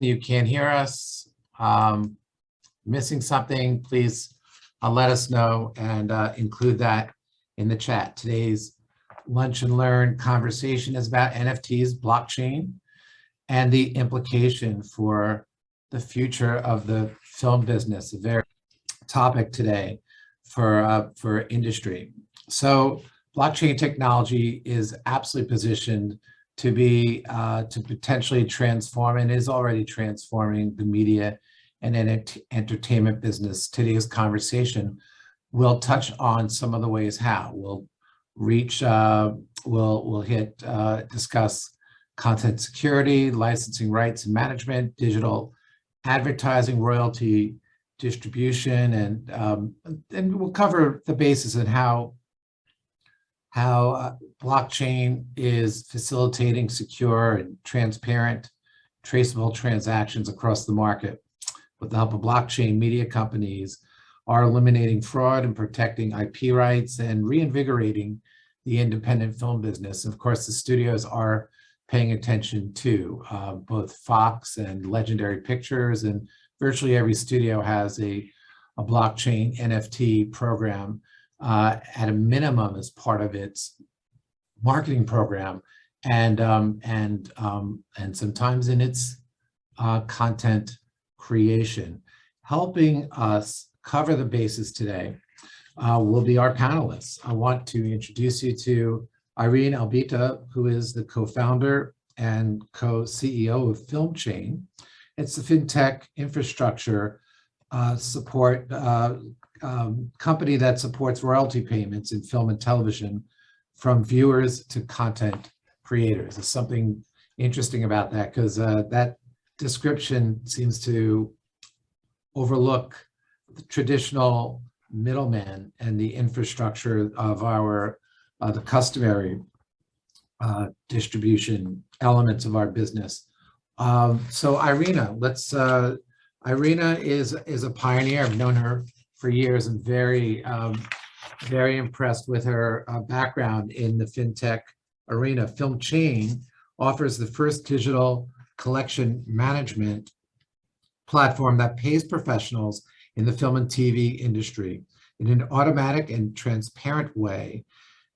you can't hear us, missing something, please let us know and include that in the chat. Today's Lunch and Learn conversation is about NFTs, blockchain, and the implication for the future of the film business, a very topic today for industry. So blockchain technology is absolutely positioned to be to potentially transform and is already transforming the media and entertainment business. Today's conversation will touch on some of the ways how we'll reach, we'll discuss content security, licensing rights and management, digital advertising, royalty distribution, and we'll cover the basis and how blockchain is facilitating secure and transparent, traceable transactions across the market. With the help of blockchain, media companies are eliminating fraud and protecting IP rights and reinvigorating the independent film business. Of course, the studios are paying attention too. Both Fox and Legendary Pictures and virtually every studio has a blockchain NFT program at a minimum as part of its marketing program, and sometimes in its content creation. Helping us cover the basis today will be our panelists. I want to introduce you to Irina Albita, who is the co-founder and co-CEO of FilmChain. It's the fintech infrastructure support company that supports royalty payments in film and television from viewers to content creators. There's something interesting about that because that description seems to overlook the traditional middleman and the infrastructure of the customary distribution elements of our business. So Irina, Irina is a pioneer. I've known her for years and very impressed with her background in the fintech arena. FilmChain offers the first digital collection management platform that pays professionals in the film and TV industry in an automatic and transparent way,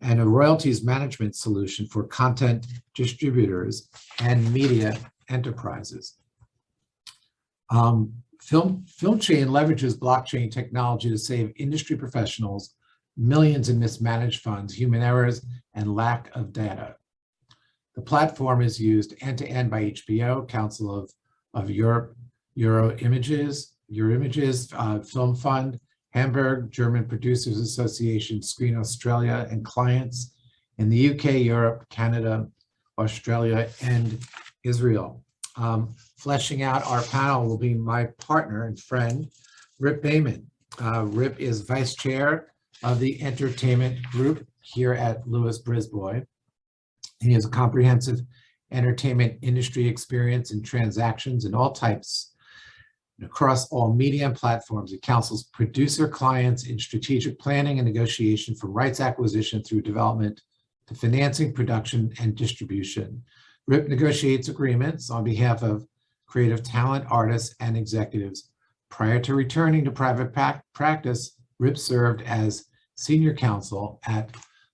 and a royalties management solution for content distributors and media enterprises. FilmChain leverages blockchain technology to save industry professionals millions in mismanaged funds, human errors, and lack of data. The platform is used end-to-end by HBO, Council of Europe, Eurimages, Film Fund, Hamburg, German Producers Association, Screen Australia, and clients in the UK, Europe, Canada, Australia, and Israel. Fleshing out our panel will be my partner and friend, Rip Beyman. Rip is vice chair of the entertainment group here at Lewis Brisbois. He has a comprehensive entertainment industry experience in transactions in all types and across all media and platforms. He counsels producer clients in strategic planning and negotiation, from rights acquisition through development to financing, production, and distribution. Rip negotiates agreements on behalf of creative talent, artists, and executives. Prior to returning to private practice, Rip served as senior counsel at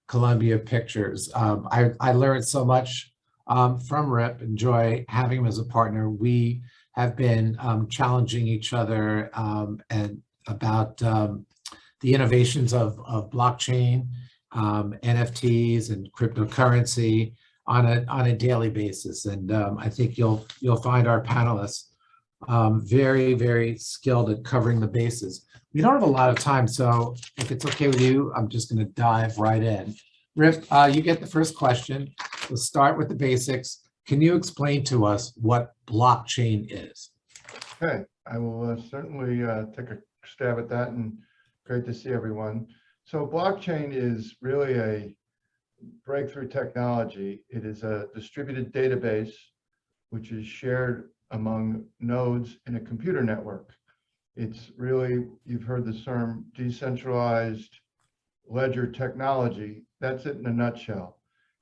Columbia Pictures. I learned so much from Rip, enjoy having him as a partner. We have been challenging each other and about the innovations of blockchain, NFTs, and cryptocurrency on a daily basis. And I think you'll find our panelists very, very skilled at covering the bases. We don't have a lot of time, so if it's okay with you, I'm just going to dive right in. Rip, you get the first question. We'll start with the basics. Can you explain to us what blockchain is? Okay, I will certainly take a stab at that, and great to see everyone. So blockchain is really a breakthrough technology. It is a distributed database which is shared among nodes in a computer network. It's really, you've heard the term decentralized ledger technology. That's it in a nutshell.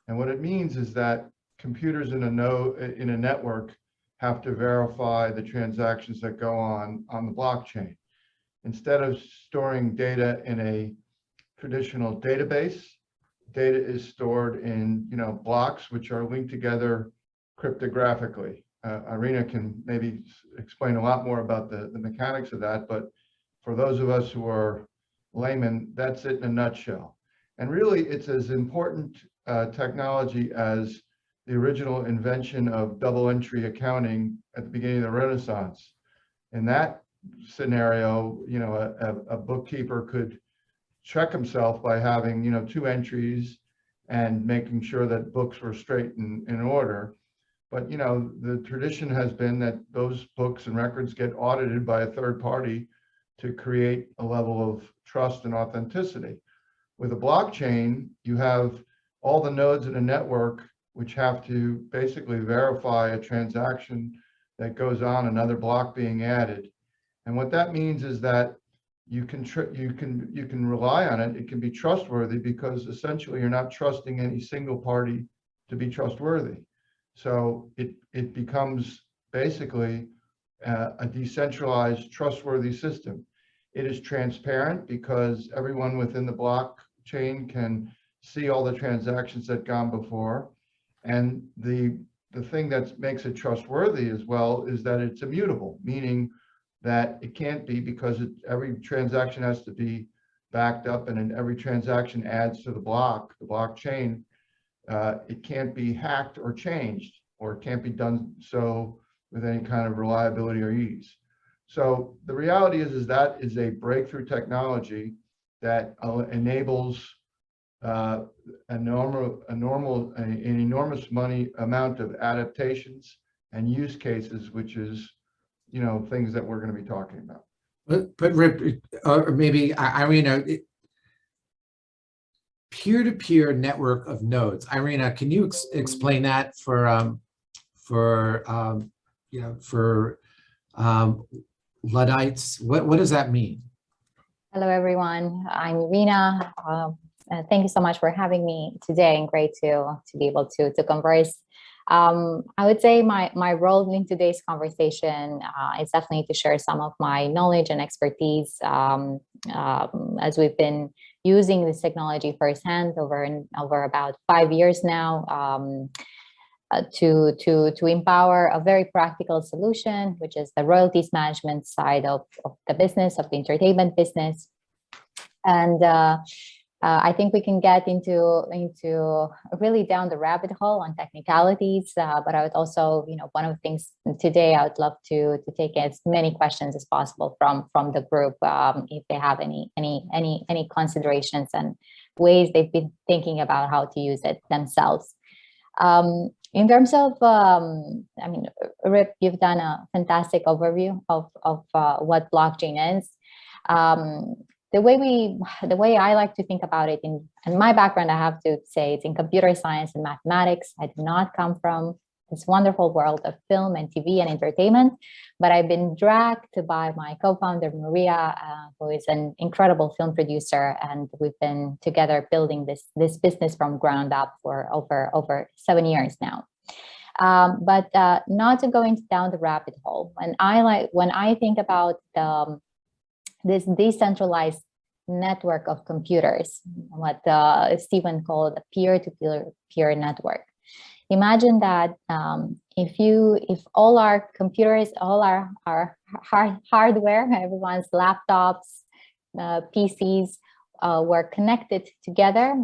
And what it means is that computers in a network have to verify the transactions that go on the blockchain. Instead of storing data in a traditional database, data is stored in blocks which are linked together cryptographically. Irina can maybe explain a lot more about the mechanics of that, but for those of us who are laymen, that's it in a nutshell. And really, it's as important technology as the original invention of double entry accounting at the beginning of the Renaissance. In that scenario, a bookkeeper could check himself by having, two entries and making sure that books were straight and in order. But, the tradition has been that those books and records get audited by a third party to create a level of trust and authenticity. With a blockchain, you have all the nodes in a network which have to basically verify a transaction that goes on, another block being added. And what that means is that you can rely on it. It can be trustworthy because essentially you're not trusting any single party to be trustworthy. So it becomes basically a decentralized, trustworthy system. It is transparent because everyone within the blockchain can see all the transactions that gone before. And the thing that makes it trustworthy as well is that it's immutable, meaning that it can't be, because every transaction has to be backed up, and every transaction adds to the blockchain. It can't be hacked or changed, or it can't be done so with any kind of reliability or ease. So the reality is that is a breakthrough technology that enables an enormous amount of adaptations and use cases, which is things that we're going to be talking about. But Rip, or maybe Irina, peer-to-peer network of nodes. Irina, can you explain that for Luddites? What does that mean? Hello, everyone. I'm Irina. Thank you so much for having me today, and great to be able to converse. I would say my role in today's conversation is definitely to share some of my knowledge and expertise as we've been using this technology firsthand over about 5 years now to empower a very practical solution, which is the royalties management side of the business, of the entertainment business. And I think we can get into really down the rabbit hole on technicalities, but I would also, one of the things today, I would love to take as many questions as possible from the group, if they have any considerations and ways they've been thinking about how to use it themselves. In terms of, Rip, you've done a fantastic overview of what blockchain is. The way I like to think about it, in my background, I have to say it's in computer science and mathematics. I do not come from this wonderful world of film and TV and entertainment, but I've been dragged by my co-founder, Maria, who is an incredible film producer, and we've been together building this business from ground up for over 7 years now. But not to go down the rabbit hole. When I think about this decentralized network of computers, what Stephen called a peer-to-peer network. Imagine that if all our computers, all our hardware, everyone's laptops, PCs were connected together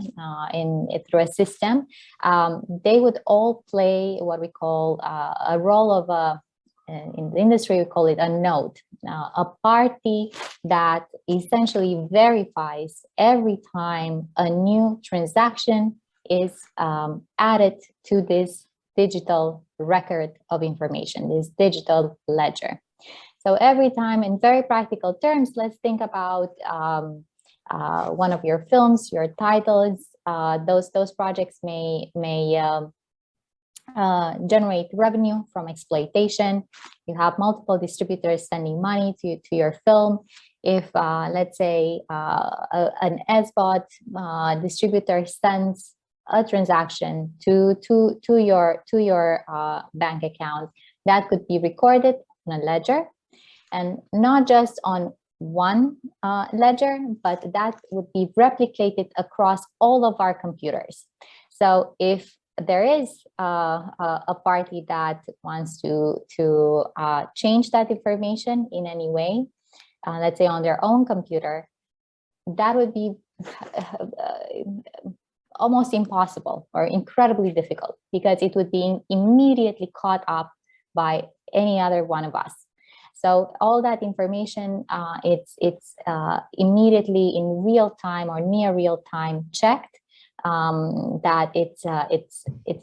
through a system, they would all play what we call a role of in the industry, we call it a node, a party that essentially verifies every time a new transaction is added to this digital record of information, this digital ledger. So every time, in very practical terms, let's think about one of your films, your titles. Those projects may generate revenue from exploitation. You have multiple distributors sending money to your film. If let's say an SBOT distributor sends a transaction to your bank account, that could be recorded on a ledger, and not just on one ledger, but that would be replicated across all of our computers. So if there is a party that wants to change that information in any way, let's say on their own computer, that would be almost impossible or incredibly difficult, because it would be immediately caught up by any other one of us. So all that information, it's immediately in real time or near real time checked, that it's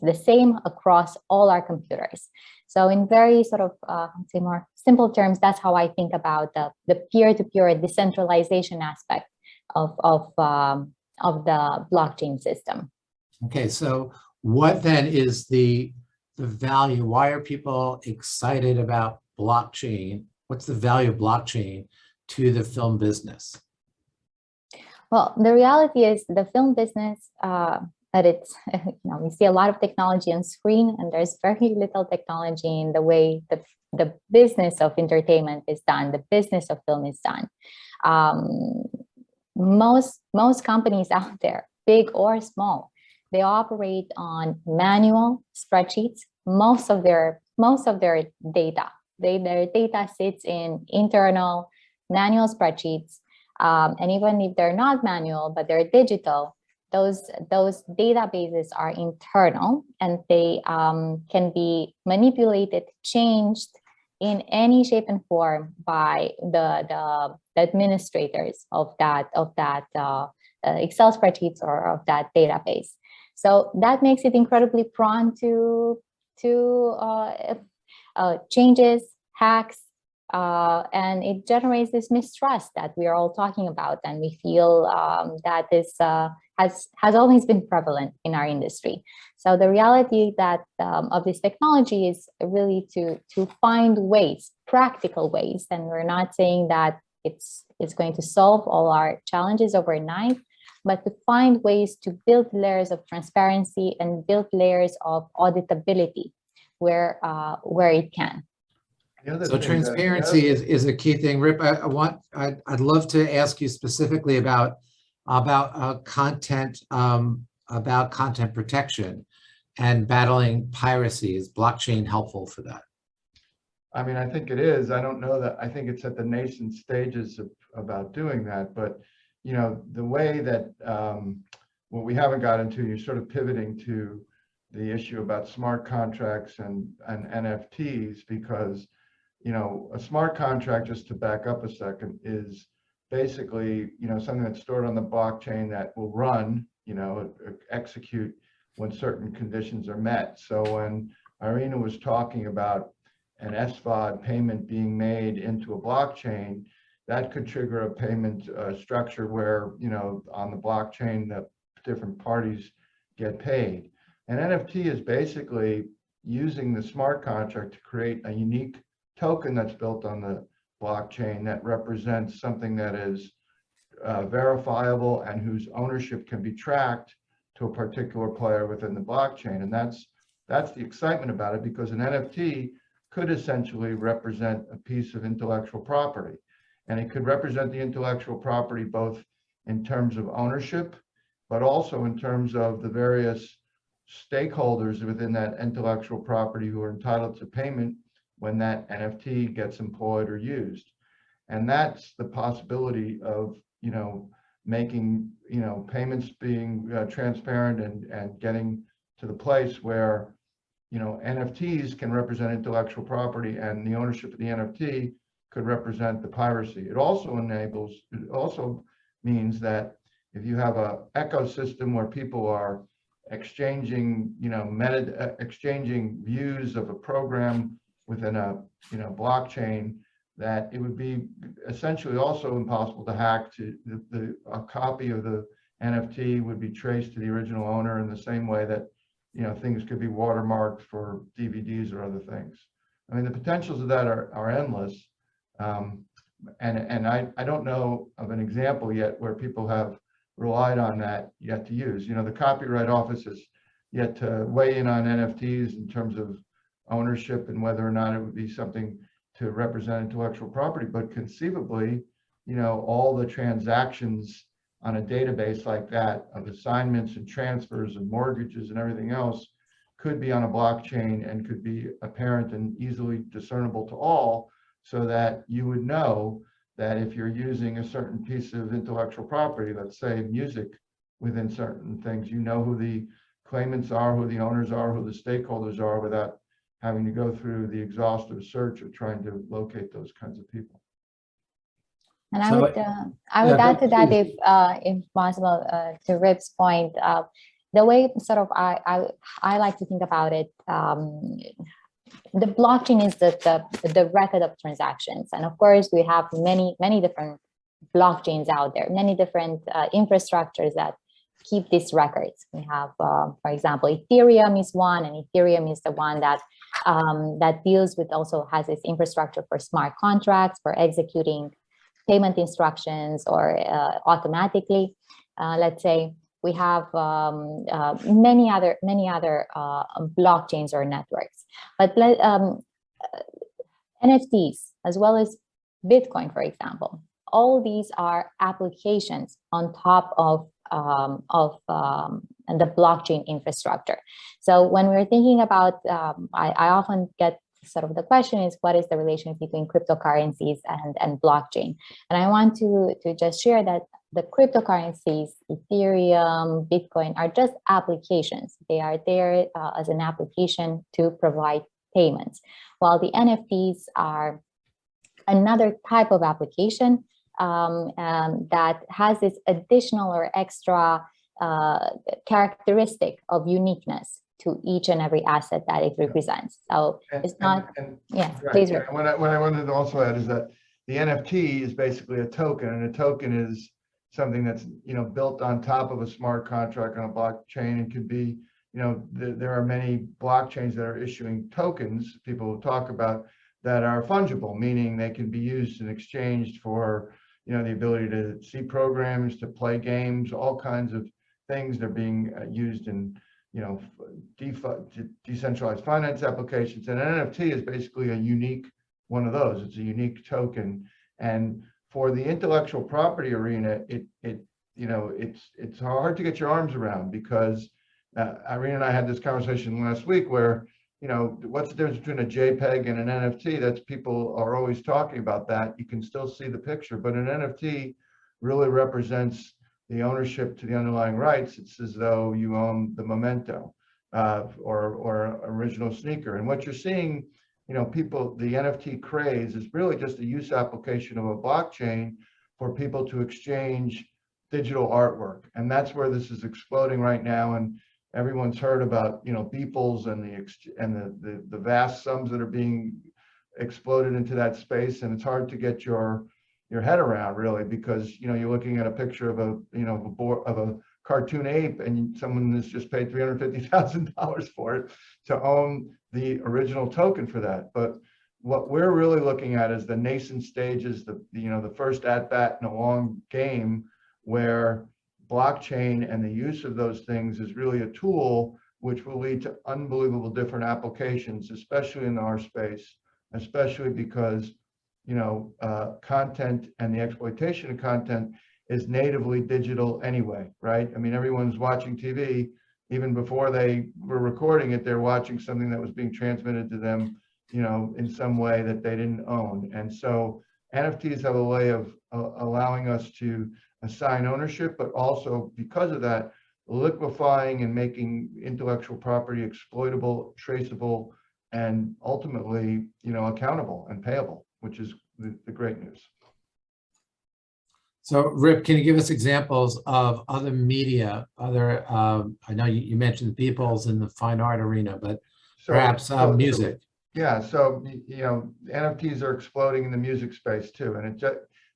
the same across all our computers. So in very sort of, say more simple terms, that's how I think about the peer-to-peer decentralization aspect of the blockchain system. Okay, so what then is the value? Why are people excited about blockchain? What's the value of blockchain to the film business? Well, the reality is the film business, that it's, we see a lot of technology on screen, and there's very little technology in the way the business of entertainment is done, the business of film is done. Most companies out there, big or small, they operate on manual spreadsheets. Most of their data, their data sits in internal manual spreadsheets, and even if they're not manual but they're digital, those databases are internal, and they can be manipulated, changed in any shape and form by the administrators of that Excel spreadsheets or of that database. So that makes it incredibly prone to changes, hacks, and it generates this mistrust that we are all talking about, and we feel that this has always been prevalent in our industry. So the reality that of this technology is really to find ways, practical ways, and we're not saying that it's going to solve all our challenges overnight, but to find ways to build layers of transparency and build layers of auditability where it can. So transparency is a key thing. Rip, I'd love to ask you specifically about content protection and battling piracy. Is blockchain helpful for that? I mean, I think it is. I don't know that. I think it's at the nascent stages about doing that. But the way that what we haven't got into, you're sort of pivoting to the issue about smart contracts and NFTs, because a smart contract, just to back up a second, is basically something that's stored on the blockchain that will run, execute when certain conditions are met. So when Irina was talking about an SVOD payment being made into a blockchain, that could trigger a payment structure where on the blockchain the different parties get paid. An NFT is basically using the smart contract to create a unique token that's built on the blockchain that represents something that is verifiable and whose ownership can be tracked to a particular player within the blockchain. And that's the excitement about it, because an NFT could essentially represent a piece of intellectual property. And it could represent the intellectual property both in terms of ownership, but also in terms of the various stakeholders within that intellectual property who are entitled to payment when that NFT gets employed or used. And that's the possibility of, making, payments being transparent and getting to the place where, NFTs can represent intellectual property and the ownership of the NFT could represent the piracy. It also means that if you have an ecosystem where people are exchanging, exchanging views of a program within a blockchain, that it would be essentially also impossible to hack. To a copy of the NFT would be traced to the original owner in the same way that things could be watermarked for DVDs or other things. I mean, the potentials of that are endless, and I don't know of an example yet where people have relied on that yet to use. The Copyright Office has yet to weigh in on NFTs in terms of ownership and whether or not it would be something to represent intellectual property, but conceivably, all the transactions on a database like that of assignments and transfers and mortgages and everything else could be on a blockchain and could be apparent and easily discernible to all, so that you would know that if you're using a certain piece of intellectual property, let's say music within certain things, you know who the claimants are, who the owners are, who the stakeholders are, without having to go through the exhaustive search of trying to locate those kinds of people. And So, I would add to that, please. if possible, to Rip's point, the way sort of I like to think about it, the blockchain is the record of transactions, and of course we have many different blockchains out there, many different infrastructures that keep these records. We have, for example, Ethereum is one, and Ethereum is the one that deals with, also has its infrastructure for smart contracts, for executing payment instructions or automatically. Let's say we have many other blockchains or networks, but NFTs as well as Bitcoin, for example, all these are applications on top of the blockchain infrastructure. So when we're thinking about, I often get sort of the question is, what is the relation between cryptocurrencies and blockchain? And I want to just share that the cryptocurrencies, Ethereum, Bitcoin, are just applications. They are there as an application to provide payments, while the NFTs are another type of application that has this additional or extra characteristic of uniqueness to each and every asset that it represents. So it's not, yeah, right. please. Yeah. What I wanted to also add is that the NFT is basically a token, and a token is something that's, built on top of a smart contract on a blockchain. It could be, there are many blockchains that are issuing tokens, people will talk about, that are fungible, meaning they can be used and exchanged for, the ability to see programs, to play games, all kinds of things. They're being used in, decentralized finance applications. And an NFT is basically a unique one of those. It's a unique token. And for the intellectual property arena, it's hard to get your arms around, because Irina and I had this conversation last week where, what's the difference between a JPEG and an NFT? That's, people are always talking about that. You can still see the picture, but an NFT really represents the ownership to the underlying rights. It's as though you own the memento or original sneaker. And what you're seeing, people, the NFT craze is really just a use application of a blockchain for people to exchange digital artwork. And that's where this is exploding right now. And everyone's heard about, Beeples and the vast sums that are being exploded into that space. And it's hard to get your head around, really, because, you're looking at a picture of a cartoon ape, and someone has just paid $350,000 for it to own the original token for that. But what we're really looking at is the nascent stages, the first at bat in a long game, where blockchain and the use of those things is really a tool which will lead to unbelievable different applications, especially in our space, especially because, content and the exploitation of content is natively digital anyway, right? I mean, everyone's watching TV, even before they were recording it, they're watching something that was being transmitted to them, in some way that they didn't own. And so NFTs have a way of allowing us to assign ownership, but also, because of that, liquefying and making intellectual property exploitable, traceable, and ultimately, accountable and payable, which is the great news. So Rip, can you give us examples of other media, I know you mentioned the Beeples in the fine art arena, but perhaps music. Yeah, so, NFTs are exploding in the music space too. And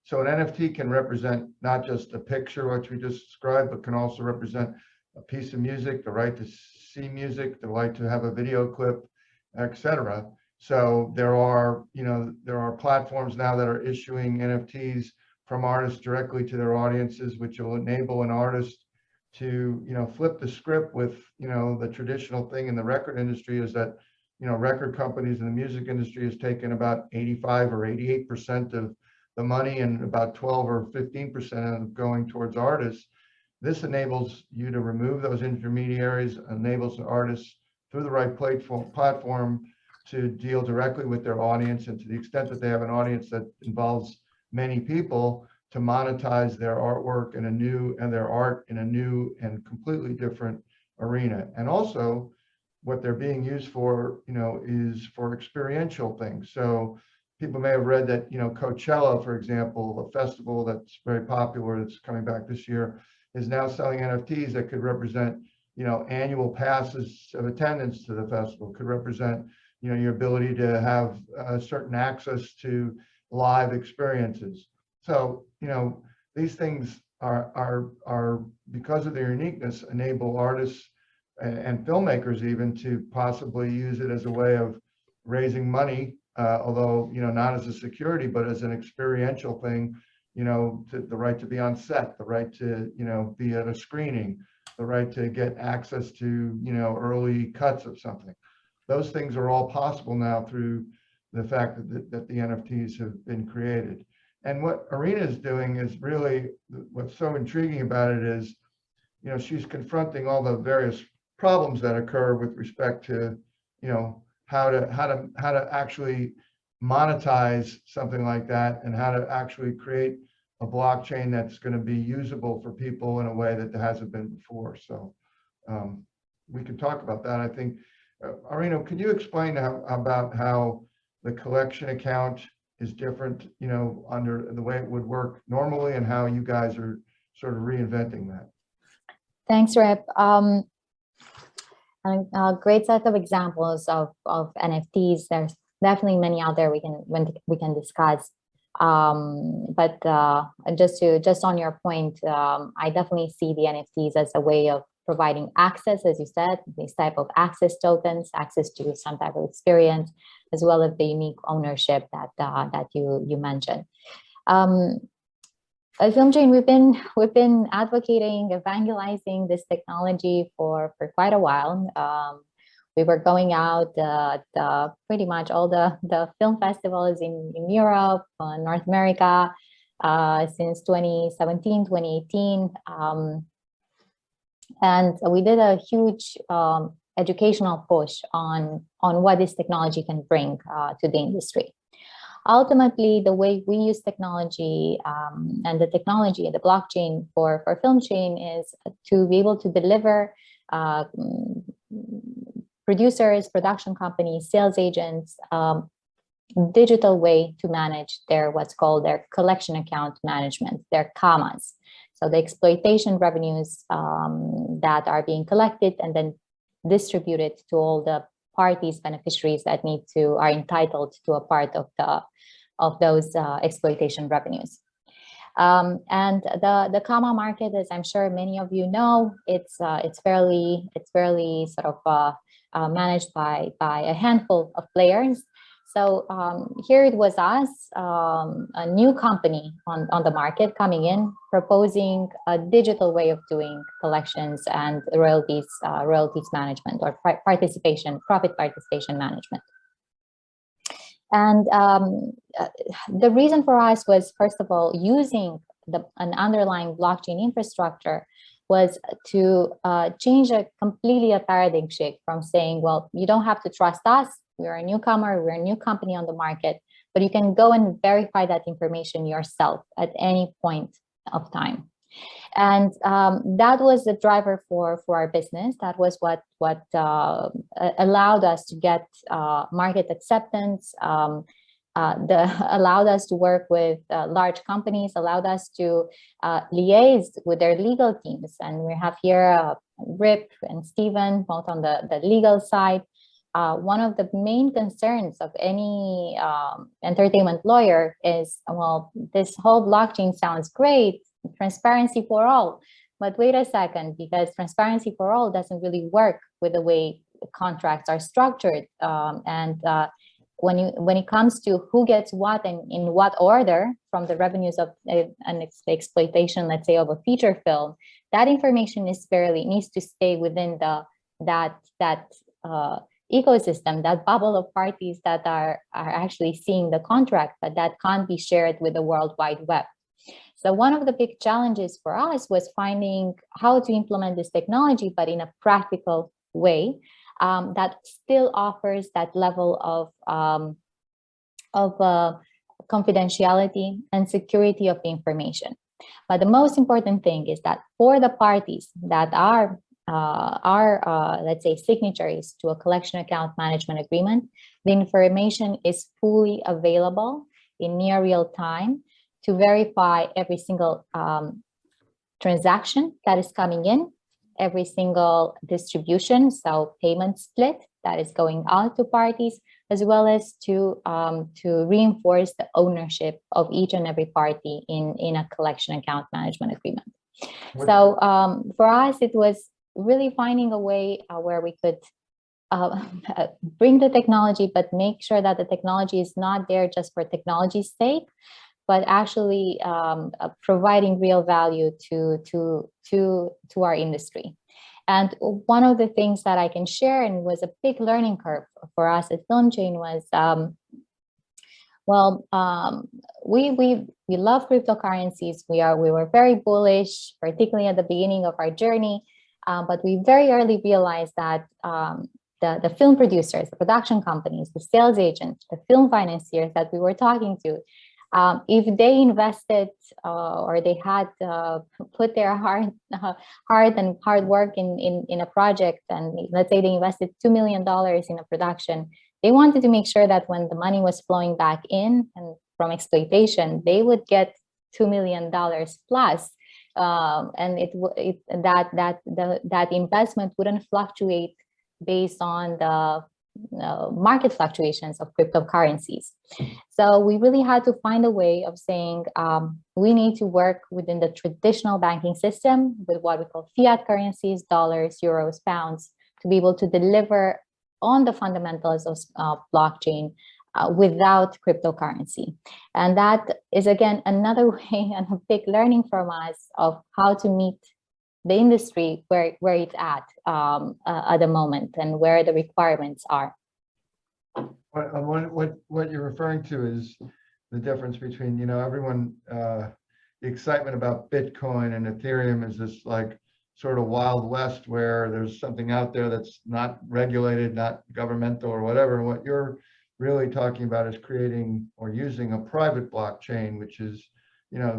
so an NFT can represent not just a picture, which we just described, but can also represent a piece of music, the right to see music, the right to have a video clip, etc. So there are platforms now that are issuing NFTs from artists directly to their audiences, which will enable an artist to, flip the script with, the traditional thing in the record industry is that, record companies in the music industry has taken about 85 or 88% of the money and about 12 or 15% of going towards artists. This enables you to remove those intermediaries, enables the artists through the right platform to deal directly with their audience, and to the extent that they have an audience that involves many people, to monetize their artwork in a new, and their art in a new and completely different arena. And also what they're being used for, is for experiential things. So people may have read that, Coachella, for example, a festival that's very popular, that's coming back this year, is now selling NFTs that could represent, annual passes of attendance to the festival, could represent, your ability to have certain access to live experiences. So, these things are because of their uniqueness, enable artists and filmmakers even to possibly use it as a way of raising money, although, not as a security, but as an experiential thing, to the right to be on set, the right to, be at a screening, the right to get access to, early cuts of something. Those things are all possible now through the fact that the NFTs have been created. And what Irina is doing is really, what's so intriguing about it is, she's confronting all the various problems that occur with respect to, how to actually monetize something like that, and how to actually create a blockchain that's going to be usable for people in a way that hasn't been before. So we can talk about that. I think, Irina, can you explain about how the collection account is different, under the way it would work normally, and how you guys are sort of reinventing that? Thanks, Rip. A great set of examples of NFTs. There's definitely many out there we can discuss. But just on your point, I definitely see the NFTs as a way of providing access, as you said, these type of access tokens, access to some type of experience, as well as the unique ownership that you mentioned. At FilmChain, we've been advocating, evangelizing this technology for quite a while. We were going out pretty much all the film festivals in Europe, North America, since 2017, 2018. And we did a huge educational push on what this technology can bring to the industry. Ultimately, the way we use technology and the technology, the blockchain for FilmChain, is to be able to deliver producers, production companies, sales agents, digital way to manage what's called their collection account management, their CAMAs. So the exploitation revenues that are being collected and then distributed to all the parties, beneficiaries that are entitled to a part of those exploitation revenues. And the CAMA market, as I'm sure many of you know, it's fairly sort of managed by a handful of players. So here it was us, a new company on the market coming in, proposing a digital way of doing collections and royalties management, or profit participation management. And the reason for us was, first of all, using an underlying blockchain infrastructure was to change a paradigm shift from saying, well, you don't have to trust us. We're a newcomer, we're a new company on the market, but you can go and verify that information yourself at any point of time. And that was the driver for our business. That was what allowed us to get market acceptance, allowed us to work with large companies, allowed us to liaise with their legal teams. And we have here Rip and Steven, both on the legal side. One of the main concerns of any entertainment lawyer is, well, this whole blockchain sounds great, transparency for all, but wait a second, because transparency for all doesn't really work with the way contracts are structured. When it comes to who gets what and in what order from the revenues of an exploitation, let's say, of a feature film, that information needs to stay within that ecosystem, that bubble of parties that are actually seeing the contract, but that can't be shared with the World Wide Web. So one of the big challenges for us was finding how to implement this technology, but in a practical way that still offers that level of confidentiality and security of the information. But the most important thing is that for the parties that are let's say, signatories to a collection account management agreement, the information is fully available in near real time to verify every single transaction that is coming in, every single distribution, so payment split that is going out to parties, as well as to reinforce the ownership of each and every party in a collection account management agreement. So for us, it was really finding a way where we could bring the technology, but make sure that the technology is not there just for technology's sake, but actually providing real value to our industry. And one of the things that I can share, and was a big learning curve for us at FilmChain, was we love cryptocurrencies. We were very bullish, particularly at the beginning of our journey, but we very early realized that the film producers, the production companies, the sales agents, the film financiers that we were talking to, if they invested or they had put their hard work in a project, and let's say they invested $2 million in a production, they wanted to make sure that when the money was flowing back in and from exploitation, they would get $2 million plus, and that investment wouldn't fluctuate based on the market fluctuations of cryptocurrencies. So we really had to find a way of saying we need to work within the traditional banking system with what we call fiat currencies, dollars, euros, pounds, to be able to deliver on the fundamentals of blockchain without cryptocurrency. And that is, again, another way and a big learning from us of how to meet the industry where it's at the moment and where the requirements are. What you're referring to is the difference between, everyone, the excitement about Bitcoin and Ethereum is this like sort of Wild West where there's something out there that's not regulated, not governmental or whatever. What you're really talking about is creating or using a private blockchain, which is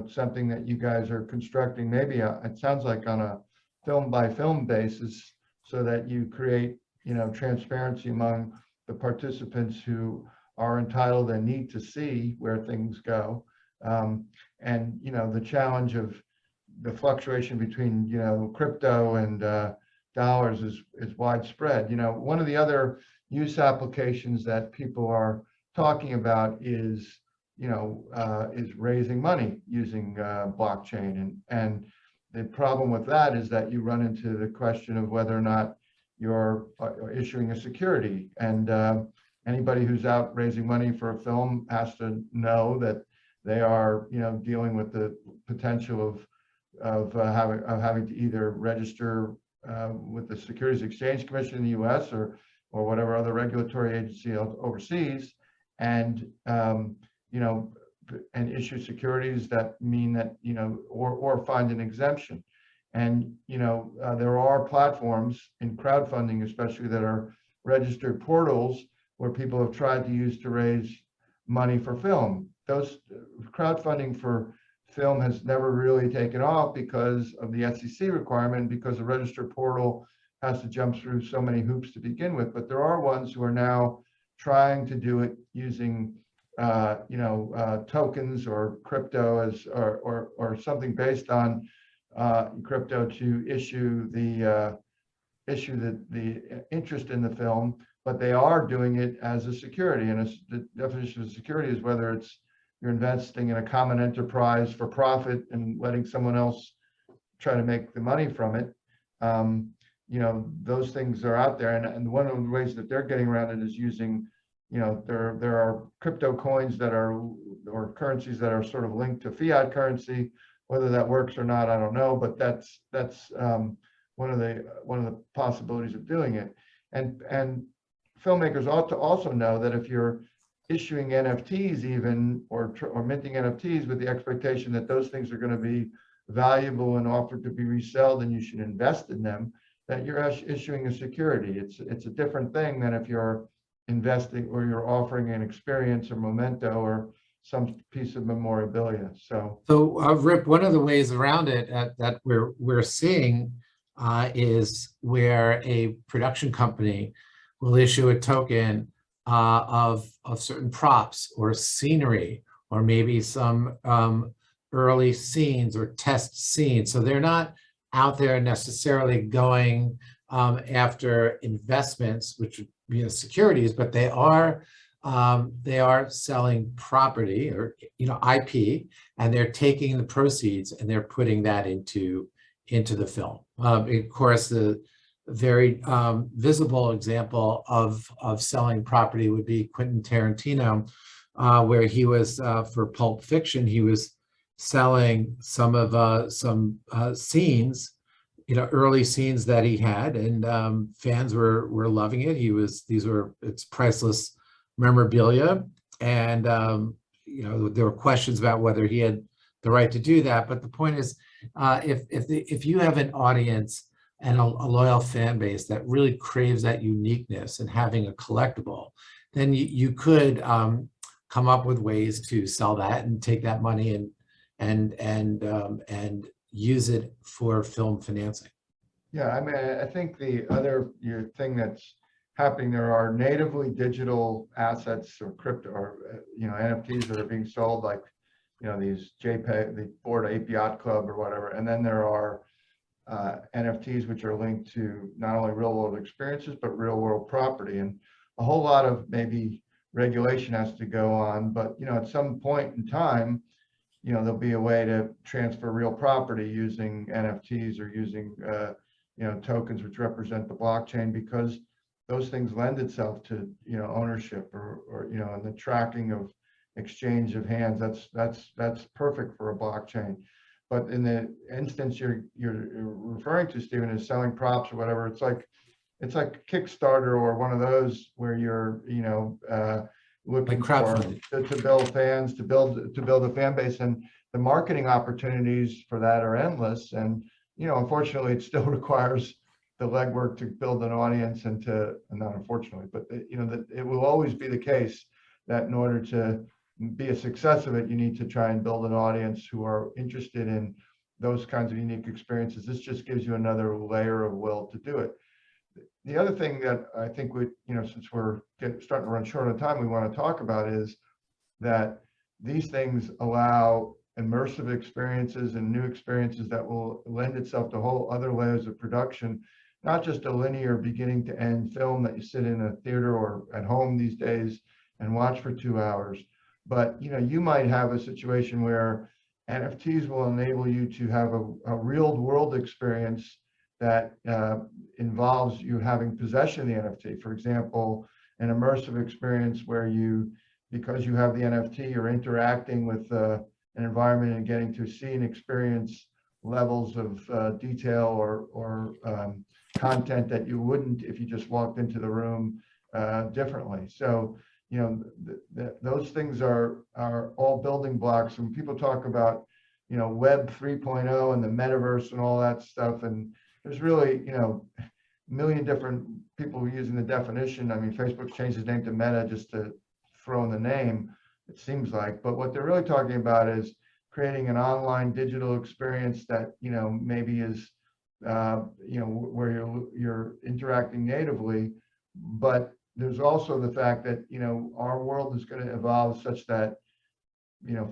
something that you guys are constructing, maybe it sounds like on a film by film basis, so that you create, transparency among the participants who are entitled and need to see where things go. And, the challenge of the fluctuation between, crypto and dollars is widespread. One of the other use applications that people are talking about is raising money using blockchain. And the problem with that is that you run into the question of whether or not you're issuing a security. And anybody who's out raising money for a film has to know that they are, dealing with the potential of having to either register with the Securities Exchange Commission in the U.S. or whatever other regulatory agency overseas, and and issue securities that mean that, or find an exemption. And, there are platforms in crowdfunding, especially, that are registered portals where people have tried to use to raise money for film. Those crowdfunding for film has never really taken off because of the SEC requirement, because the registered portal has to jump through so many hoops to begin with. But there are ones who are now trying to do it using tokens or crypto or something based on crypto to issue the interest in the film, but they are doing it as a security. And the definition of security is whether it's you're investing in a common enterprise for profit and letting someone else try to make the money from it. Those things are out there, and one of the ways that they're getting around it is using, there are crypto coins that are, or currencies that are sort of linked to fiat currency. Whether that works or not, I don't know, but that's one of the possibilities of doing it. And filmmakers ought to also know that if you're issuing NFTs even, or minting NFTs with the expectation that those things are going to be valuable and offered to be resold and you should invest in them, that you're issuing a security. It's a different thing than if you're investing or you're offering an experience or memento or some piece of memorabilia. So Rip, one of the ways around it that we're seeing is where a production company will issue a token of certain props or scenery, or maybe some early scenes or test scenes. So they're not out there necessarily going after investments, which would be securities, but they are selling property or IP, and they're taking the proceeds and they're putting that into the film. Of course, the very visible example of selling property would be Quentin Tarantino, where he was for Pulp Fiction, he was selling some scenes, early scenes that he had, and fans were loving it. It's priceless memorabilia, and there were questions about whether he had the right to do that. But the point is, if you have an audience and a loyal fan base that really craves that uniqueness and having a collectible, then you could come up with ways to sell that and take that money and use it for film financing. Yeah, I mean, I think the other thing that's happening, there are natively digital assets or crypto or NFTs that are being sold, like these JPEG, the Bored Ape Yacht Club or whatever, and then there are NFTs which are linked to not only real world experiences but real world property, and a whole lot of maybe regulation has to go on, but at some point in time there'll be a way to transfer real property using NFTs or using tokens which represent the blockchain, because those things lend itself to ownership or and the tracking of exchange of hands. That's perfect for a blockchain. But in the instance you're referring to, Stephen, is selling props or whatever. It's like Kickstarter or one of those where you're looking to build fans, to build a fan base, and the marketing opportunities for that are endless. And unfortunately, it still requires the legwork to build an audience, and not unfortunately, but that it will always be the case that in order to be a success of it, you need to try and build an audience who are interested in those kinds of unique experiences. This just gives you another layer of will to do it. The other thing that I think since we're starting to run short on time, we want to talk about is that these things allow immersive experiences and new experiences that will lend itself to whole other layers of production, not just a linear beginning to end film that you sit in a theater or at home these days and watch for 2 hours. But you might have a situation where NFTs will enable you to have a real world experience that involves you having possession of the NFT. For example, an immersive experience where because you have the NFT, you're interacting with an environment and getting to see and experience levels of detail or content that you wouldn't if you just walked into the room differently. So those things are all building blocks. When people talk about Web 3.0 and the metaverse and all that stuff, and there's really a million different people using the definition. I mean, Facebook changed its name to Meta just to throw in the name, it seems like. But what they're really talking about is creating an online digital experience that maybe is where you're interacting natively, but there's also the fact that our world is going to evolve such that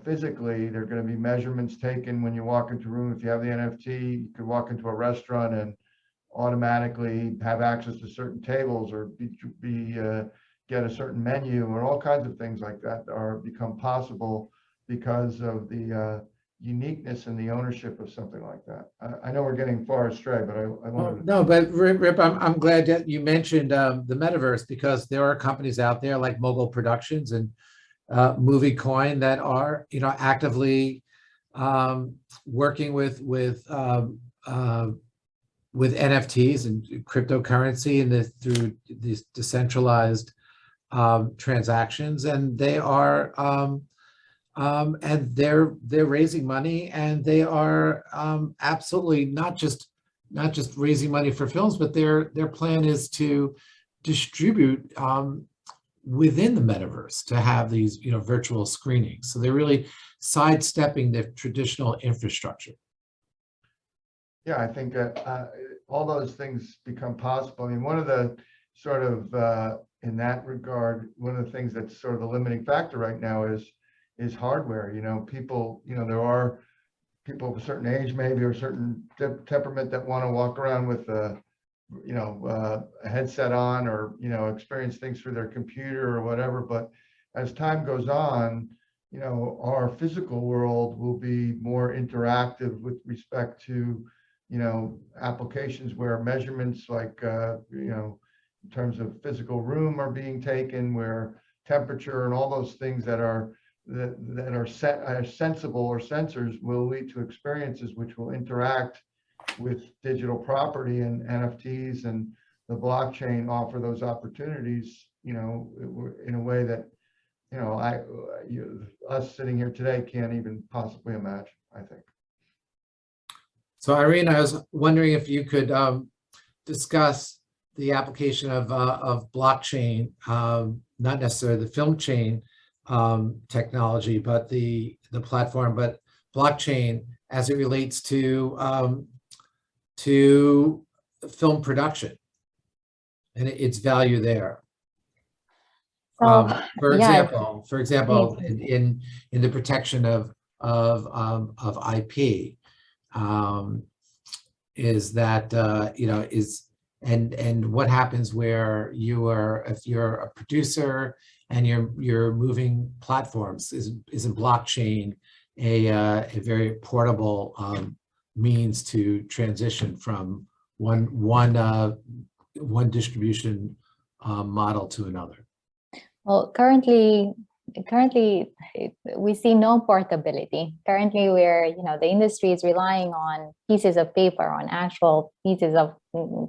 physically there are going to be measurements taken when you walk into a room. If you have the NFT, you could walk into a restaurant and automatically have access to certain tables or get a certain menu, and all kinds of things like that become possible because of the uniqueness and the ownership of something like that. I know we're getting far astray, but I wanted to... No, but Rip, I'm glad that you mentioned the metaverse, because there are companies out there like Mogul Productions and Movie Coin that are actively working with with NFTs and cryptocurrency and through these decentralized transactions, and they are and they're raising money, and they are absolutely not just raising money for films, but their plan is to distribute within the metaverse, to have these virtual screenings. So they're really sidestepping the traditional infrastructure. Yeah, I think all those things become possible. I mean, one of the sort of in that regard, one of the things that's sort of the limiting factor right now is hardware. People, there are people of a certain age, maybe, or a certain temperament that want to walk around with a headset on, or experience things through their computer or whatever. But as time goes on, our physical world will be more interactive with respect to applications where measurements like in terms of physical room are being taken, where temperature and all those things that are sensible, or sensors, will lead to experiences which will interact with digital property, and NFTs and the blockchain offer those opportunities, in a way that, us sitting here today can't even possibly imagine, I think. So Irina, I was wondering if you could discuss the application of blockchain, not necessarily the FilmChain technology, but the platform, but blockchain as it relates to film production and its value there. For example, in the protection of IP, is that and what happens where if you're a producer and you're moving platforms, isn't blockchain a very portable means to transition from one distribution model to another? Well, currently we see no portability. Currently, the industry is relying on pieces of paper, on actual pieces of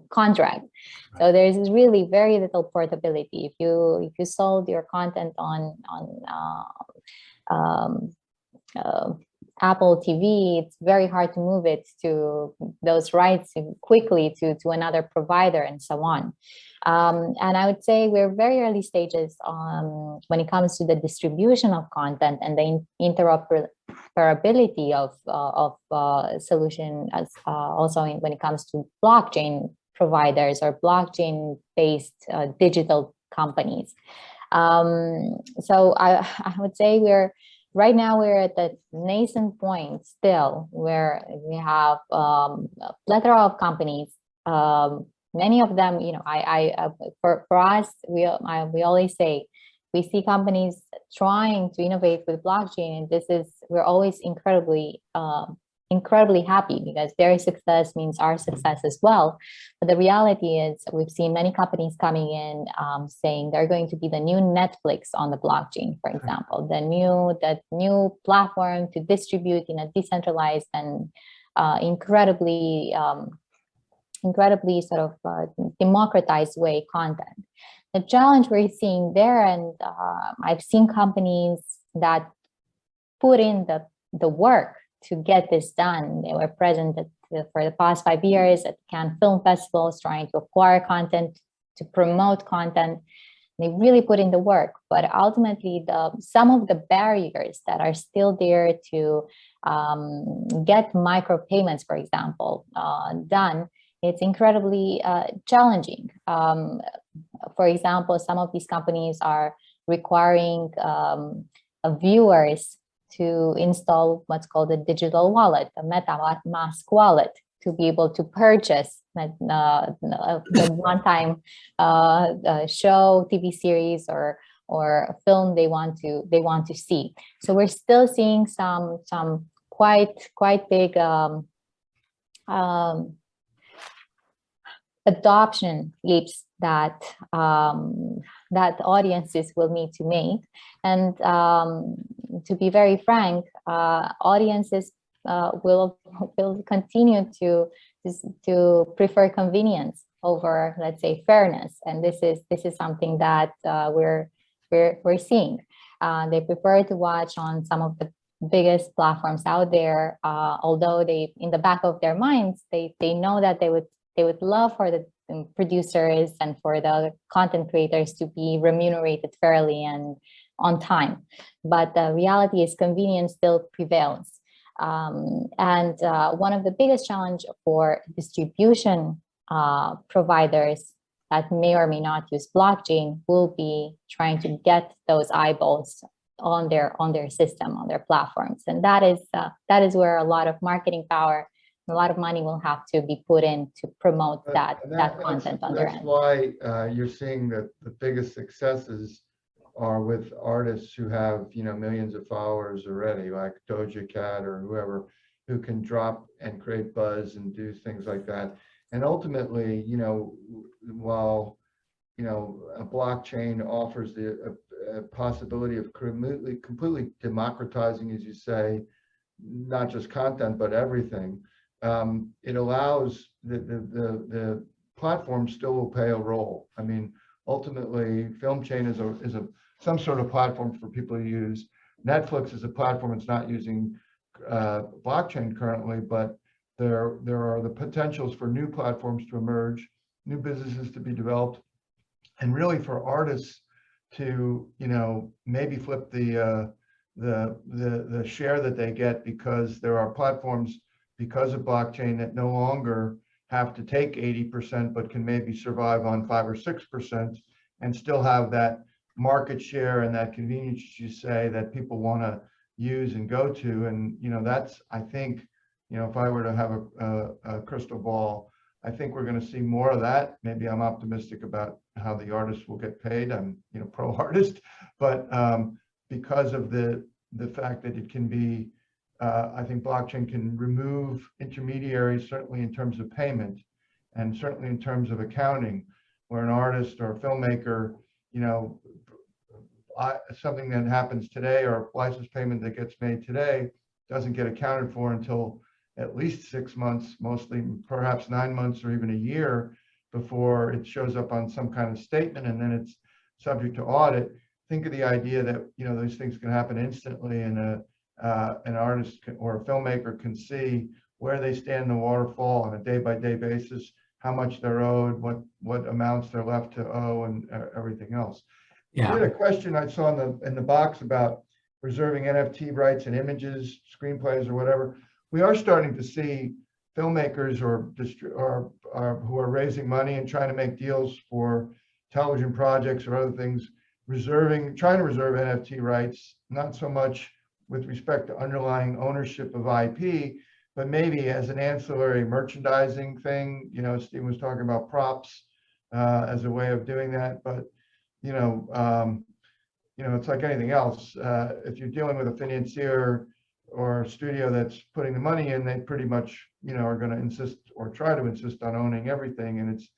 contract. So there's really very little portability. If you sold your content on Apple TV, it's very hard to move it to those rights quickly to another provider, and so on. And I would say we're very early stages when it comes to the distribution of content and the interoperability of solution, as also when it comes to blockchain providers or blockchain-based digital companies. So I would say right now we're at the nascent point still, where we have a plethora of companies. Many of them, for us, we always say we see companies trying to innovate with blockchain, and we're always incredibly happy, because their success means our success as well. But the reality is, we've seen many companies coming in saying they're going to be the new Netflix on the blockchain, for example, the new platform to distribute in a decentralized and incredibly sort of democratized way content. The challenge we're seeing there, and I've seen companies that put in the work to get this done. They were present for the past 5 years at Cannes Film Festivals, trying to acquire content, to promote content. They really put in the work, but ultimately some of the barriers that are still there to get micropayments, for example, done, it's incredibly challenging. For example, some of these companies are requiring viewers to install what's called a digital wallet, a MetaMask wallet, to be able to purchase the one-time show, TV series, or a film they want to see. So we're still seeing some quite big adoption leaps that audiences will need to make. And to be very frank, audiences will continue to to prefer convenience over, let's say, fairness. And this is something that we're seeing. They prefer to watch on some of the biggest platforms out there, although they, in the back of their minds, they know that they would love for the producers and for the content creators to be remunerated fairly and on time. But the reality is convenience still prevails. And one of the biggest challenge for distribution providers that may or may not use blockchain will be trying to get those eyeballs on their system, on their platforms. And that is where a lot of marketing power, a lot of money will have to be put in to promote that content on their end. That's why you're seeing that the biggest successes are with artists who have, millions of followers already, like Doja Cat or whoever, who can drop and create buzz and do things like that. And ultimately, while a blockchain offers the possibility of completely democratizing, as you say, not just content but everything, it allows the platform still will play a role. I mean, ultimately, FilmChain is some sort of platform for people to use. Netflix is a platform that's not using blockchain currently, but there are the potentials for new platforms to emerge, new businesses to be developed, and really for artists to maybe flip the share that they get, because there are platforms, because of blockchain, that no longer have to take 80% but can maybe survive on 5 or 6% and still have that market share and that convenience, you say, that people want to use and go to. And that's, I think, if I were to have a crystal ball, I think we're going to see more of that. Maybe I'm optimistic about how the artists will get paid. I'm pro artist, but because of the fact that it can be, I think blockchain can remove intermediaries, certainly in terms of payment and certainly in terms of accounting, where an artist or a filmmaker, something that happens today or a license payment that gets made today doesn't get accounted for until at least 6 months, mostly perhaps 9 months or even a year before it shows up on some kind of statement, and then it's subject to audit. Think of the idea that those things can happen instantly, and an artist or a filmmaker can see where they stand in the waterfall on a day-by-day basis, how much they're owed, what amounts they're left to owe, and everything else. Yeah. You had a question I saw in the box about reserving NFT rights and images, screenplays, or whatever. We are starting to see filmmakers or who are raising money and trying to make deals for television projects or other things, trying to reserve NFT rights, not so much with respect to underlying ownership of IP, but maybe as an ancillary merchandising thing. Stephen was talking about props as a way of doing that, but it's like anything else. If you're dealing with a financier or a studio that's putting the money in, they pretty much, are going to insist or try to insist on owning everything, and it's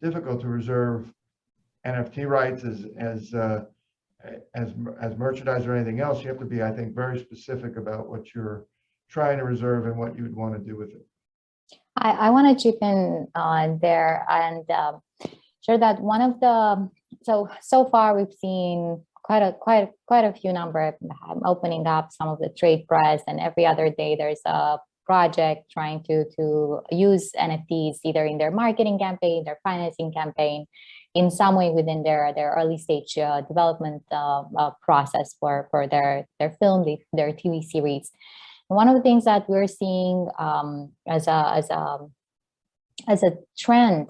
difficult to reserve NFT rights as merchandise or anything else. You have to be, I think, very specific about what you're trying to reserve and what you would want to do with it. I want to chip in there and share that one of the so far we've seen quite a few number opening up some of the trade press, and every other day there's a project trying to use NFTs either in their marketing campaign, their financing campaign, in some way within their early stage development process for their film, their TV series. And one of the things that we're seeing as a trend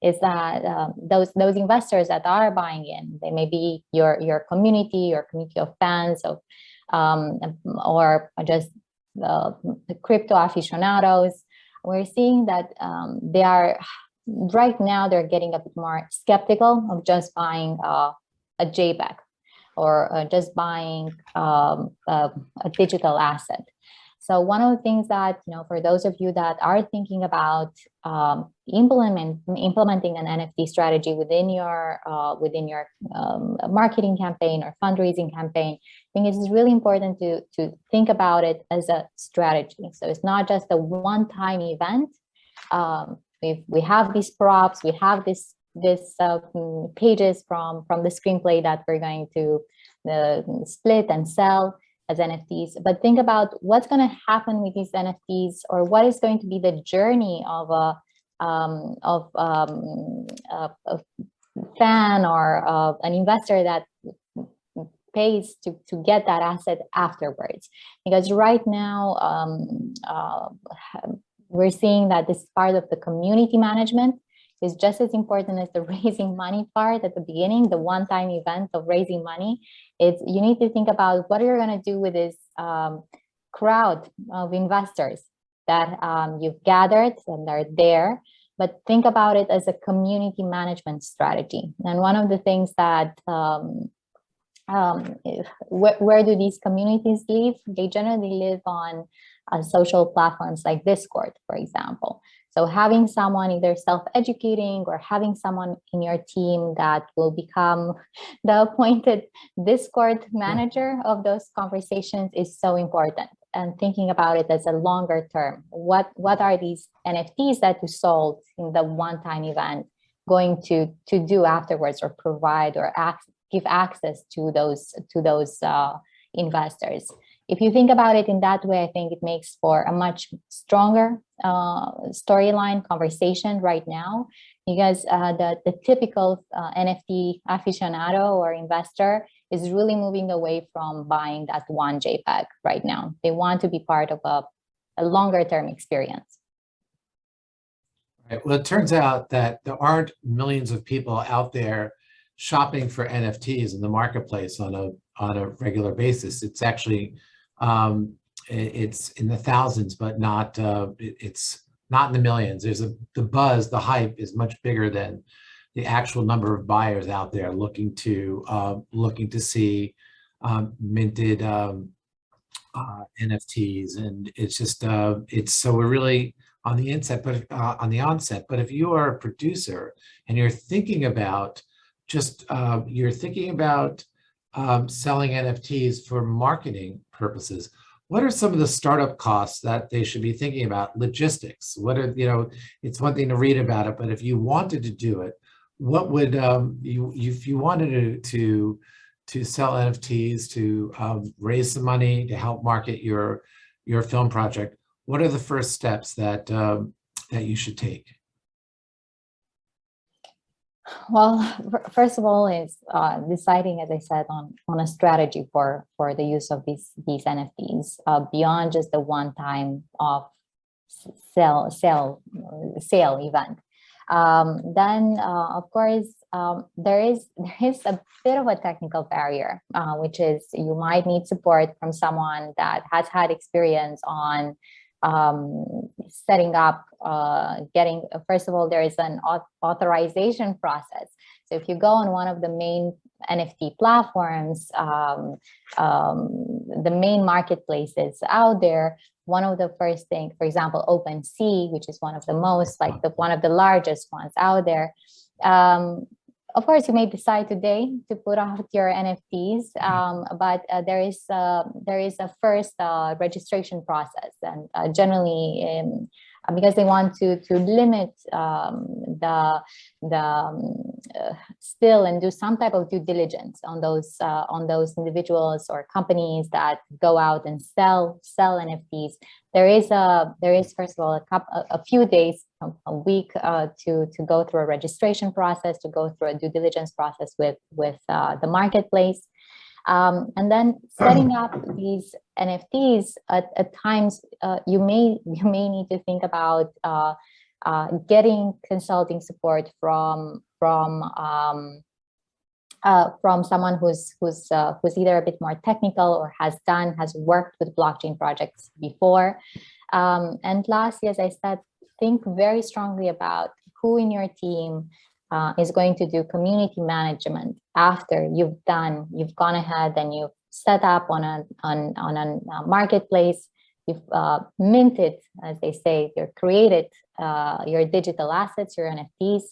is that those investors that are buying in, they may be your community of fans of or just the crypto aficionados. We're seeing that they are right now, they're getting a bit more skeptical of just buying a JPEG or just buying a digital asset. So one of the things that, for those of you that are thinking about implementing an NFT strategy within your marketing campaign or fundraising campaign, I think it's really important to think about it as a strategy. So it's not just a one-time event, we have these props, we have this pages from the screenplay that we're going to split and sell as NFTs. But think about what's going to happen with these NFTs, or what is going to be the journey of a fan or an investor that pays to get that asset afterwards. Because right now we're seeing that this part of the community management is just as important as the raising money part at the beginning, the one-time event of raising money. You need to think about what you're going to do with this crowd of investors that you've gathered and they're there, but think about it as a community management strategy. And one of the things that where do these communities live? They generally live on social platforms like Discord, for example. So having someone either self-educating or having someone in your team that will become the appointed Discord manager of those conversations is so important. And thinking about it as a longer term, what are these NFTs that you sold in the one-time event going to do afterwards, or provide or give access to those investors? If you think about it in that way, I think it makes for a much stronger storyline conversation right now, because the typical NFT aficionado or investor is really moving away from buying that one JPEG right now. They want to be part of a longer term experience. Right. Well, it turns out that there aren't millions of people out there shopping for NFTs in the marketplace on a regular basis. It's actually it's in the thousands, but not it's not in the millions. There's the buzz, the hype is much bigger than the actual number of buyers out there looking to see minted NFTs, and it's just so we're really on the onset. But if you are a producer and you're thinking about selling NFTs for marketing purposes, what are some of the startup costs that they should be thinking about? Logistics. What are, it's one thing to read about it, but if you wanted to do it, what would if you wanted to sell NFTs, to raise some money to help market your film project, what are the first steps that you should take? Well, first of all, is deciding, as I said, on a strategy for the use of these NFTs beyond just the one-time of sale event. Then, of course, there is a bit of a technical barrier, which is you might need support from someone that has had experience on setting up, first of all, there is an authorization process. So if you go on one of the main NFT platforms, the main marketplaces out there, one of the first things, for example, OpenSea, which is one of the most, one of the largest ones out there, of course, you may decide today to put out your NFTs, but there is a first registration process, and generally, because they want to limit still and do some type of due diligence on those individuals or companies that go out and sell NFTs. There is first of all a few days, a week to go through a registration process, to go through a due diligence process with the marketplace. And then setting up these NFTs at times, you may need to think about getting consulting support from someone who's either a bit more technical or has worked with blockchain projects before. And lastly, as I said, think very strongly about who in your team is going to do community management after you've gone ahead and you've set up on a marketplace, you've minted, as they say, you've created your digital assets, your NFTs,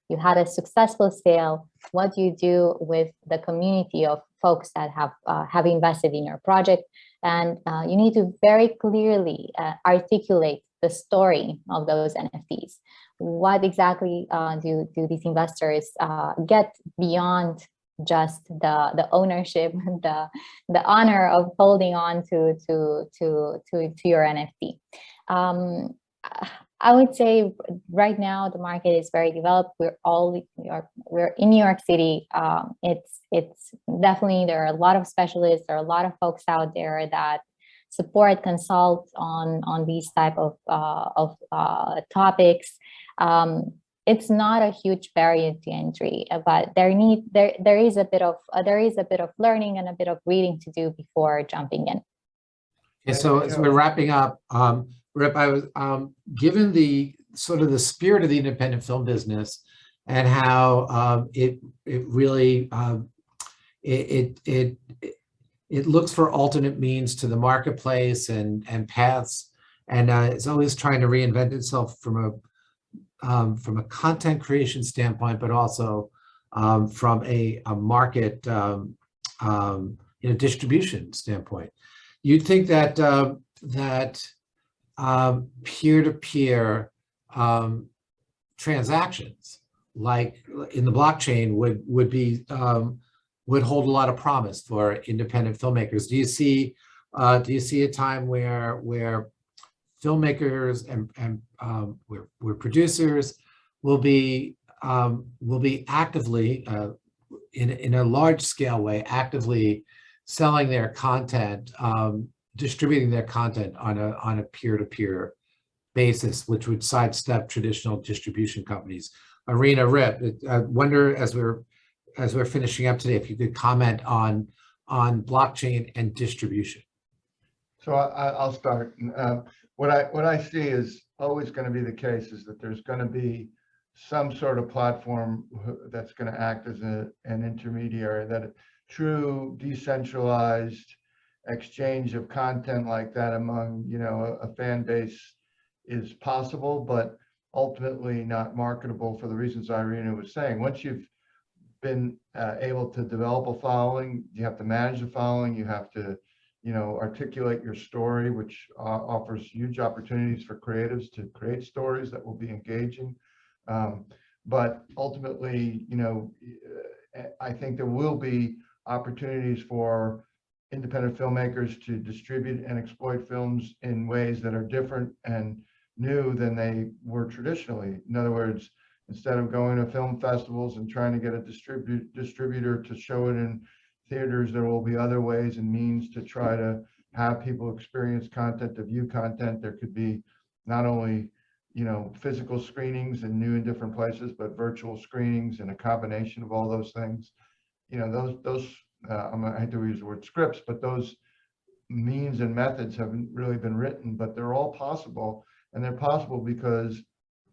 you had a successful sale. What do you do with the community of folks that have invested in your project? And you need to very clearly articulate the story of those NFTs. What exactly do these investors get beyond just the ownership, the honor of holding on to your NFT? I would say right now the market is very developed. We're in New York City. It's definitely, there are a lot of specialists. There are a lot of folks out there that support, consult on these type of topics. It's not a huge barrier to entry, but there is a bit of learning and a bit of reading to do before jumping in. Okay, so as we're wrapping up, Rip, I was given the sort of the spirit of the independent film business and how it really it looks for alternate means to the marketplace and paths, and it's always trying to reinvent itself from a content creation standpoint, but also from a market distribution standpoint. You'd think that that peer-to-peer transactions, like in the blockchain, would hold a lot of promise for independent filmmakers. Do you see a time where filmmakers and where producers will be actively in a large scale way actively selling their content, distributing their content on a peer-to-peer basis, which would sidestep traditional distribution companies? Irina, Rip, I wonder, as we're finishing up today, if you could comment on blockchain and distribution. So I'll start. What I see is always going to be the case is that there's going to be some sort of platform that's going to act as an intermediary, that a true decentralized exchange of content like that among a fan base is possible, but ultimately not marketable for the reasons Irina was saying. Once you've been able to develop a following, you have to manage the following, you have to articulate your story, which offers huge opportunities for creatives to create stories that will be engaging. But ultimately, I think there will be opportunities for independent filmmakers to distribute and exploit films in ways that are different and new than they were traditionally. In other words, instead of going to film festivals and trying to get a distributor to show it in theaters, there will be other ways and means to try to have people experience content, to view content. There could be not only physical screenings in new and different places, but virtual screenings and a combination of all those things. I hate to use the word scripts, but those means and methods haven't really been written, but they're all possible. And they're possible because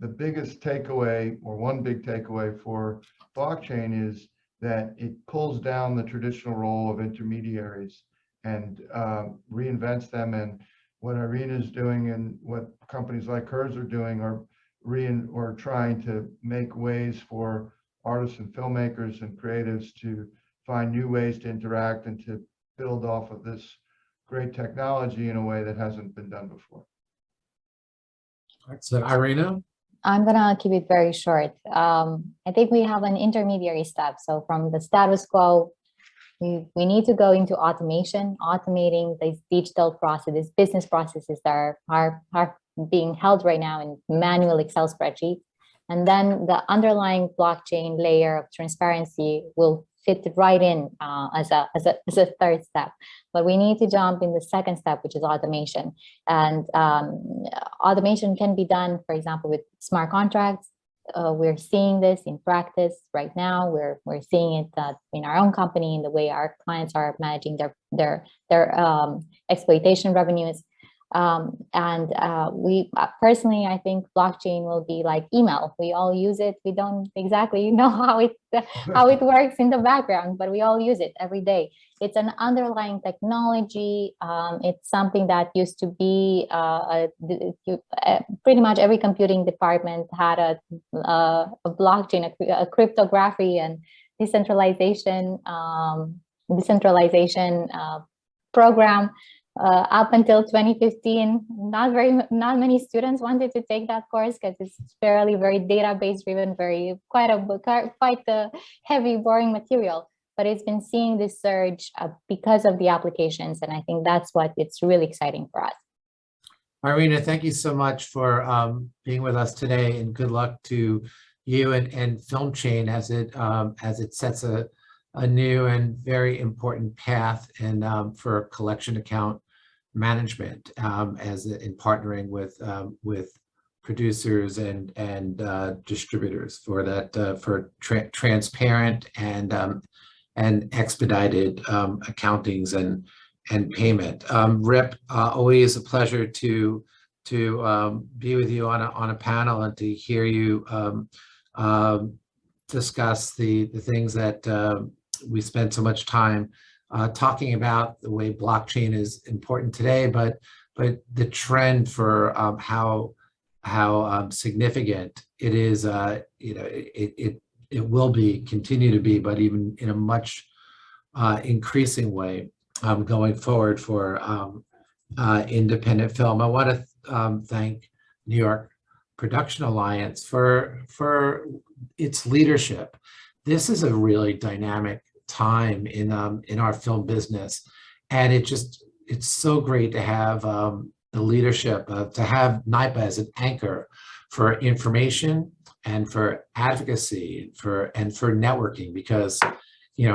the biggest takeaway, or one big takeaway for blockchain, is that it pulls down the traditional role of intermediaries and reinvents them. And what Irina is doing and what companies like hers are doing are trying to make ways for artists and filmmakers and creatives to find new ways to interact and to build off of this great technology in a way that hasn't been done before. So Irina? I'm gonna keep it very short. I think we have an intermediary step. So from the status quo, we need to go into automation, automating these digital processes, business processes that are being held right now in manual Excel spreadsheets. And then the underlying blockchain layer of transparency will fit right in as a third step. But we need to jump in the second step, which is automation. And automation can be done, for example, with smart contracts. We're seeing this in practice right now. We're seeing it in our own company, in the way our clients are managing their exploitation revenues. We personally, I think blockchain will be like email. We all use it. We don't exactly know how it works in the background, but we all use it every day. It's an underlying technology. It's something that used to be pretty much every computing department had a blockchain, a cryptography and decentralization program. up until 2015, not many students wanted to take that course because it's very database driven, quite a heavy, boring material. But it's been seeing this surge because of the applications, and I think that's what it's really exciting for us. Irina, thank you so much for being with us today, and good luck to you and FilmChain as it sets a new and very important path for collection account management as in partnering with producers and distributors for that for transparent and expedited accountings and payment. Rip, always a pleasure to be with you on a panel and to hear you discuss the things that we spent so much time talking about, the way blockchain is important today, but the trend for how significant it is. It will continue to be, but even in a much increasing way going forward for independent film. I want to thank New York Production Alliance for its leadership. This is a really dynamic time in our film business, and it's so great to have the leadership to have NYPA as an anchor for information and for advocacy and for networking, because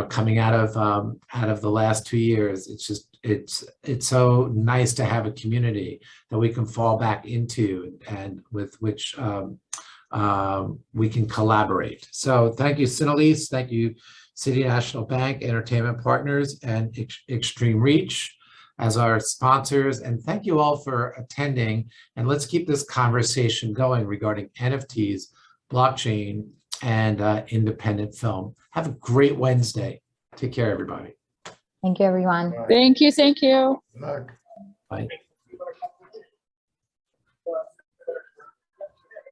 coming out of the last 2 years, it's so nice to have a community that we can fall back into and with which we can collaborate. So thank you, Cinelise. Thank you, City National Bank, Entertainment Partners, and Extreme Reach as our sponsors. And thank you all for attending. And let's keep this conversation going regarding NFTs, blockchain, and independent film. Have a great Wednesday. Take care, everybody. Thank you, everyone. Thank you. Good luck. Bye.